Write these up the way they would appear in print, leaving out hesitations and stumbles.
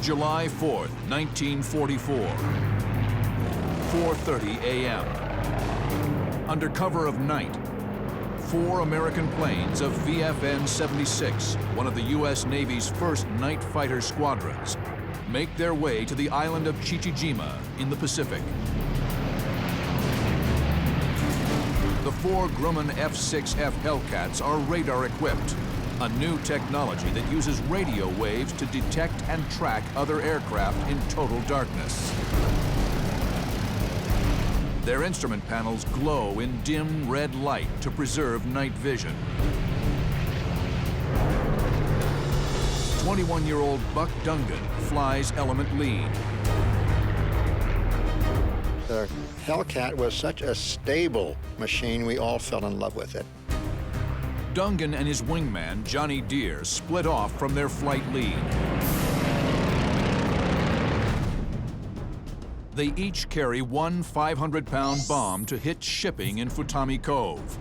July 4th, 1944, 4:30 a.m. Under cover of night, 4 American planes of VFN-76, one of the U.S. Navy's first night fighter squadrons, make their way to the island of Chichijima in the Pacific. The 4 Grumman F-6F Hellcats are radar-equipped, a new technology that uses radio waves to detect and track other aircraft in total darkness. Their instrument panels glow in dim red light to preserve night vision. 21-year-old Buck Dungan flies element lead. The Hellcat was such a stable machine, we all fell in love with it. Dungan and his wingman, Johnny Deere, split off from their flight lead. They each carry one 500-pound bomb to hit shipping in Futami Cove.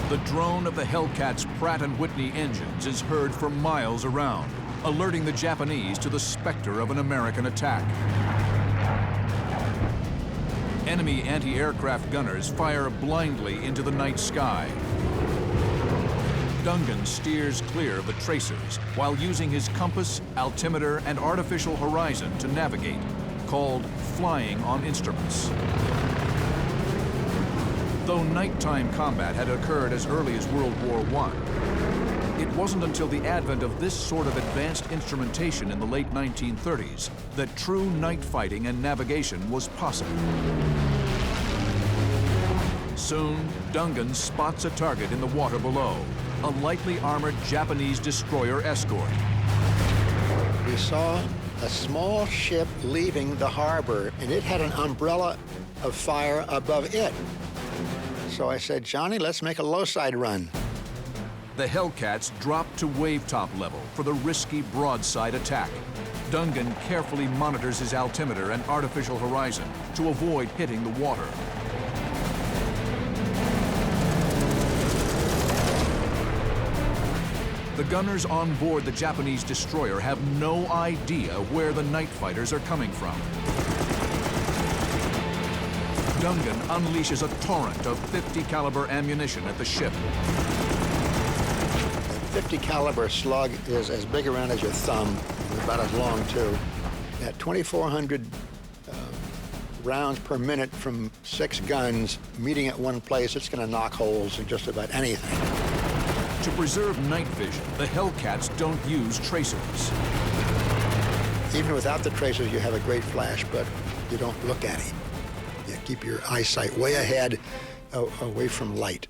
The drone of the Hellcat's Pratt & Whitney engines is heard for miles around, alerting the Japanese to the specter of an American attack. Enemy anti-aircraft gunners fire blindly into the night sky. Dungan steers clear of the tracers while using his compass, altimeter, and artificial horizon to navigate, called flying on instruments. Though nighttime combat had occurred as early as World War I, it wasn't until the advent of this sort of advanced instrumentation in the late 1930s that true night fighting and navigation was possible. Soon, Dungan spots a target in the water below, a lightly armored Japanese destroyer escort. We saw a small ship leaving the harbor, and it had an umbrella of fire above it. So I said, Johnny, let's make a low-side run. The Hellcats drop to wave-top level for the risky broadside attack. Dungan carefully monitors his altimeter and artificial horizon to avoid hitting the water. The gunners on board the Japanese destroyer have no idea where the night fighters are coming from. Dungan unleashes a torrent of .50 caliber ammunition at the ship. A .50 caliber slug is as big around as your thumb, and about as long too. At 2,400 rounds per minute from 6 guns meeting at one place, it's going to knock holes in just about anything. To preserve night vision, the Hellcats don't use tracers. Even without the tracers, you have a great flash, but you don't look at it. You keep your eyesight way ahead, away from light.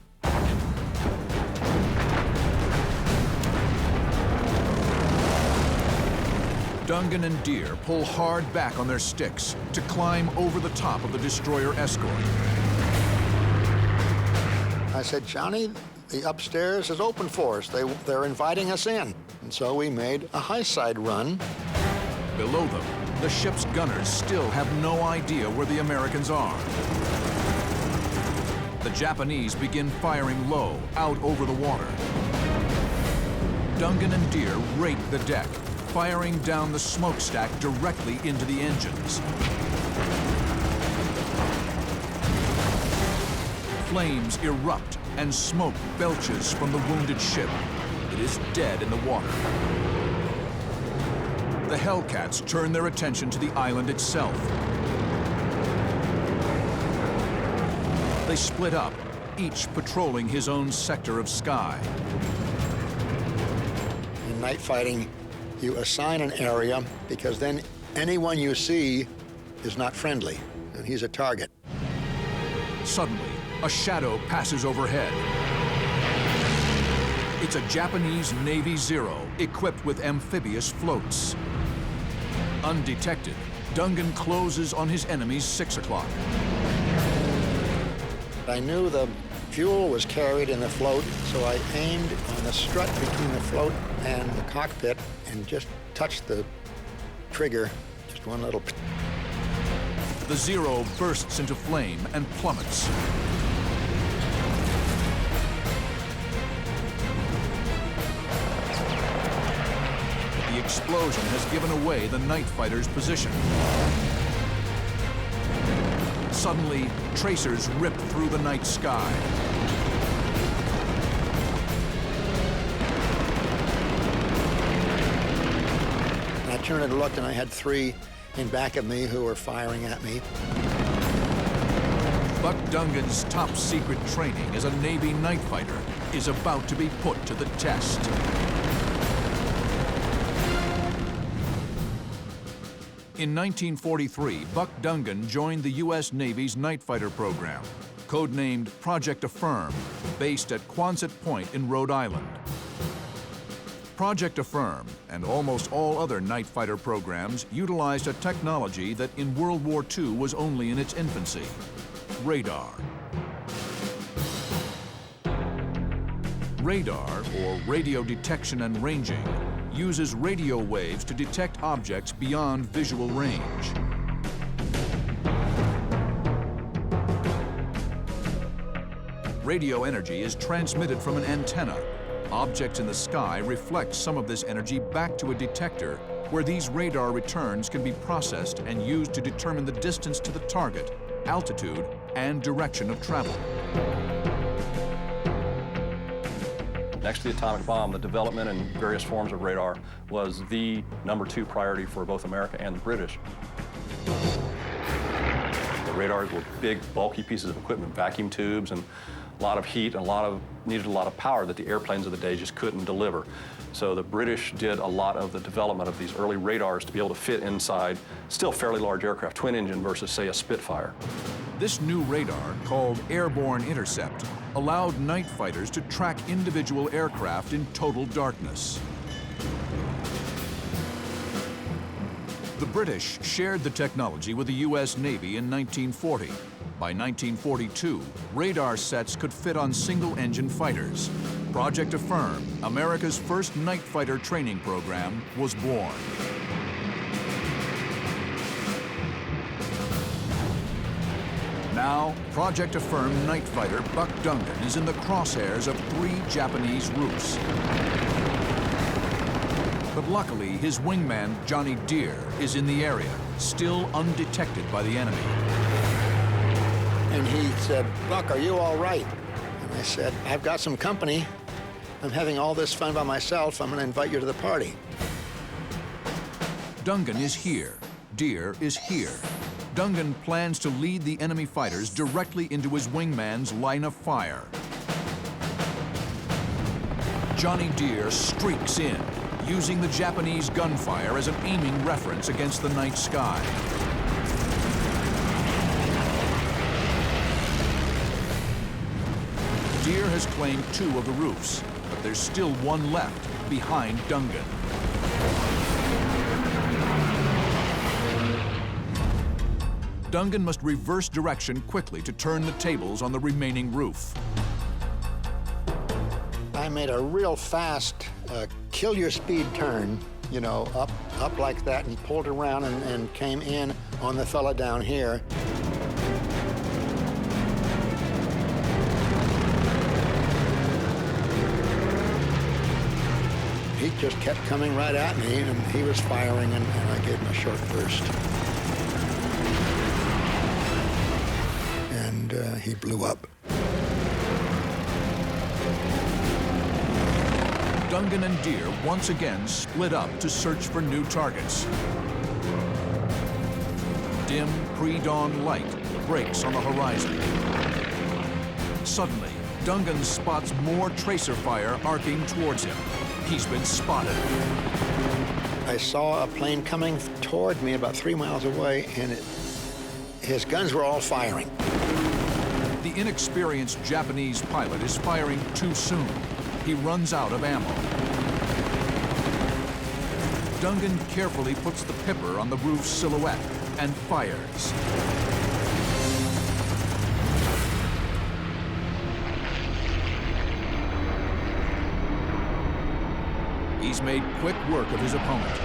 Dungan and Deere pull hard back on their sticks to climb over the top of the destroyer escort. I said, Johnny, the upstairs is open for us. They're inviting us in. And so we made a high-side run. Below them, the ship's gunners still have no idea where the Americans are. The Japanese begin firing low, out over the water. Dungan and Deere rake the deck, firing down the smokestack directly into the engines. Flames erupt and smoke belches from the wounded ship. It is dead in the water. The Hellcats turn their attention to the island itself. They split up, each patrolling his own sector of sky. In night fighting, you assign an area because then anyone you see is not friendly, and he's a target. Suddenly, a shadow passes overhead. It's a Japanese Navy Zero equipped with amphibious floats. Undetected, Dungan closes on his enemy's 6 o'clock. I knew the fuel was carried in the float, so I aimed on the strut between the float and the cockpit and just touched the trigger, just one little. The Zero bursts into flame and plummets. The explosion has given away the night fighter's position. Suddenly, tracers rip through the night sky. I turned and looked, and I had 3 in back of me who were firing at me. Buck Dungan's top-secret training as a Navy night fighter is about to be put to the test. In 1943, Buck Dungan joined the U.S. Navy's night fighter program, codenamed Project Affirm, based at Quonset Point in Rhode Island. Project Affirm and almost all other night fighter programs utilized a technology that in World War II was only in its infancy: radar. Radar, or radio detection and ranging, uses radio waves to detect objects beyond visual range. Radio energy is transmitted from an antenna. Objects in the sky reflect some of this energy back to a detector, where these radar returns can be processed and used to determine the distance to the target, altitude, and direction of travel. Next to the atomic bomb, the development and various forms of radar was the #2 priority for both America and the British. The radars were big, bulky pieces of equipment, vacuum tubes, and a lot of heat and needed a lot of power that the airplanes of the day just couldn't deliver. So the British did a lot of the development of these early radars to be able to fit inside still fairly large aircraft, twin engine versus, say, a Spitfire. This new radar, called Airborne Intercept, allowed night fighters to track individual aircraft in total darkness. The British shared the technology with the U.S. Navy in 1940. By 1942, radar sets could fit on single-engine fighters. Project Affirm, America's first night fighter training program, was born. Now, Project Affirm night fighter Buck Dungan is in the crosshairs of 3 Japanese roofs. But luckily, his wingman, Johnny Deere, is in the area, still undetected by the enemy. And he said, "Buck, are you all right?" And I said, "I've got some company. I'm having all this fun by myself. I'm going to invite you to the party." Dungan is here. Deere is here. Dungan plans to lead the enemy fighters directly into his wingman's line of fire. Johnny Deere streaks in, using the Japanese gunfire as an aiming reference against the night sky. Deere has claimed 2 of the roofs, but there's still 1 left behind Dungan. Dungan must reverse direction quickly to turn the tables on the remaining roof. I made a real fast, kill your speed turn, you know, up like that, and pulled around and came in on the fella down here. He just kept coming right at me, and he was firing, and I gave him a short burst. And he blew up. Dungan and Deere once again split up to search for new targets. Dim pre-dawn light breaks on the horizon. Suddenly, Dungan spots more tracer fire arcing towards him. He's been spotted. I saw a plane coming toward me about 3 miles away, and his guns were all firing. The inexperienced Japanese pilot is firing too soon. He runs out of ammo. Dungan carefully puts the pipper on the roof's silhouette and fires. He's made quick work of his opponent.